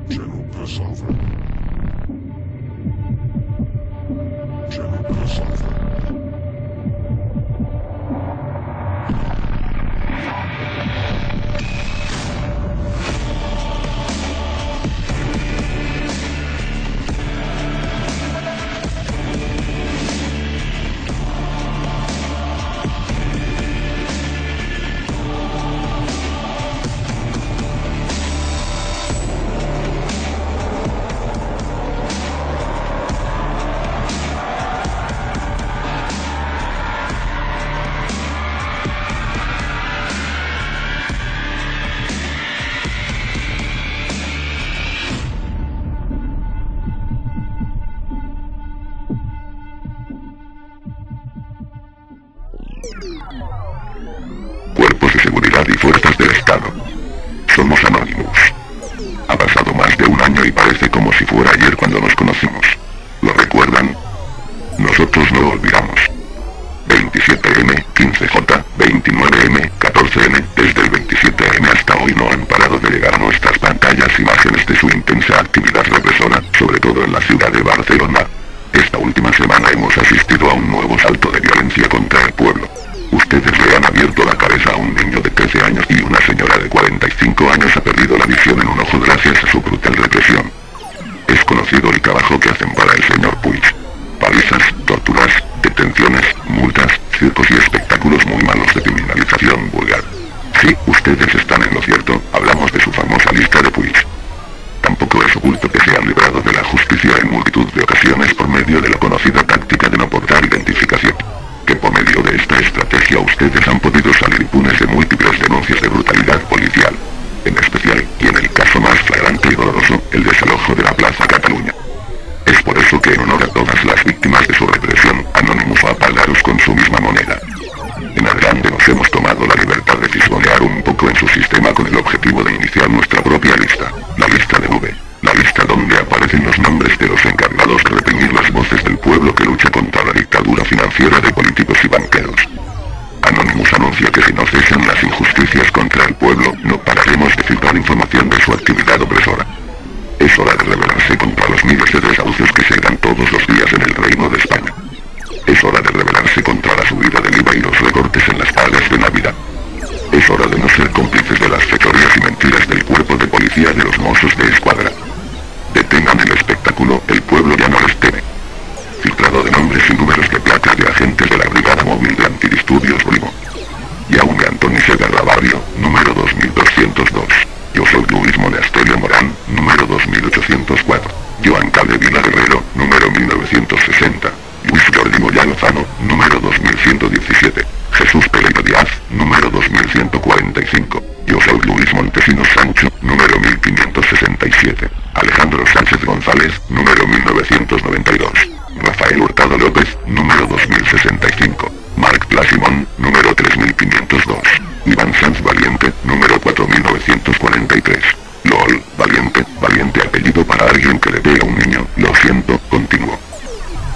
General press over. General press over. Cuerpos de seguridad y fuerzas del Estado. Somos Anonymous. Ha pasado más de un año y parece como si fuera ayer cuando nos conocimos. ¿Lo recuerdan? Nosotros no olvidamos. 27M, 15J, 29M, 14N, desde el 27M hasta hoy no han parado de llegar a nuestras pantallas imágenes de su intensa actividad represora, sobre todo en la ciudad de Barcelona. Esta última semana hemos asistido a un nuevo salto de violencia contra el pueblo. Ustedes le han abierto la cabeza a un niño de 13 años y una señora de 45 años ha perdido la visión en un ojo gracias a su brutal represión. Es conocido el trabajo que hacen para el señor Puig. Palizas, torturas, detenciones, multas, circos y espectáculos muy malos de criminalización vulgar. Sí, ustedes están en lo cierto, hablamos de su famosa lista de Puig. Tampoco es oculto que se han librado de la justicia en multitud de ocasiones por medio de la conocida táctica de no portar identificación. Que por medio de esta estrategia ustedes han podido salir impunes de múltiples denuncias de brutalidad policial. En especial, y en el caso más flagrante y doloroso, el desalojo de la Plaza Cataluña. Es por eso que en honor a todas las víctimas de su represión, Anonymous va a pagaros con su misma moneda. En adelante nos hemos tomado la libertad de fisgonear un poco en su sistema con el objetivo de iniciar nuestra propia lista, la lista de V, la lista donde aparecen los nombres de los encargados de reprimir las voces del pueblo que lucha contra la dictadura financiera de políticos y banqueros. Anonymous anuncia que si no cesan las injusticias contra el pueblo, no pararemos de filtrar información de su actividad opresora. Es hora de rebelarse contra los miles de desahucios que se dan todos los días en el Reino de España. Es hora de rebelarse contra la subida del IVA y los recortes en las pagas de Navidad. Es hora de no ser cómplices de las fechorías y mentiras del cuerpo de policía de los Mossos de Escuadra. Detengan el espectáculo, el pueblo ya no les teme. Filtrado de nombres y números de placas de agentes de la Brigada Móvil de Antidisturbios Brimo. Jaume Antoni Segarra Barrio, número 2202. Yo soy Luis Monasterio Morán, número 2804. Joan Capdevila Guerrero, número 1960. Luis Jordi Moya Lozano, número 2117. Jesús Pereira Díaz, número 2145. Yo soy Luis Montesinos Sancho, número 1567. Alejandro Sánchez González, número 1992. Rafael Hurtado López, número 2065. Marc Plasimón, número 3502. Iván Sanz Valiente, número 4943. LOL, valiente apellido para alguien que le pegue a un niño, lo siento, continuo.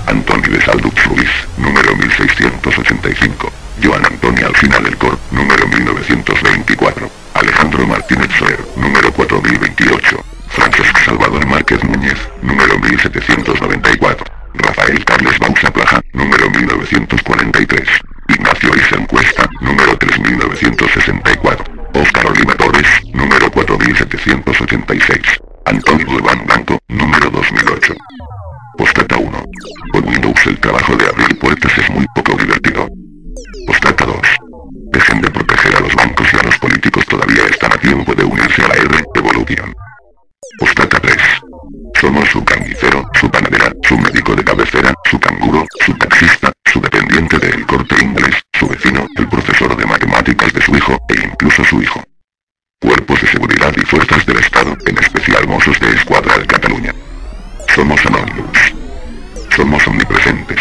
Antoni de Saldux Ruiz, número 1685. Joan Antonio Alsina del Cor, número 1924. Alejandro Martínez Soler, número 4028. Francesc Salvador Márquez Núñez, número 1794. Rafael Carles Bausa Plaja, número 1943. Ignacio Isen Cuesta, número 3964. Óscar Oliva Torres, número 4786. Antonio Durban Blanco, número 2008. Postdata 1. Con Windows el trabajo de abrir puertas es muy poco divertido. Postdata 2. Dejen de proteger a los bancos y a los políticos, todavía están a tiempo de unirse a la R-Evolución. Postdata 3. Somos su carnicero, su panadera, su médico de cabecera, su canguro, su taxista, su dependiente del Corte Inglés, su vecino, el profesor de matemáticas de su hijo, e incluso su hijo. Cuerpos de seguridad y fuerzas del Estado, en especial Mossos de Escuadra de Cataluña. Somos Anonymous. Somos omnipresentes.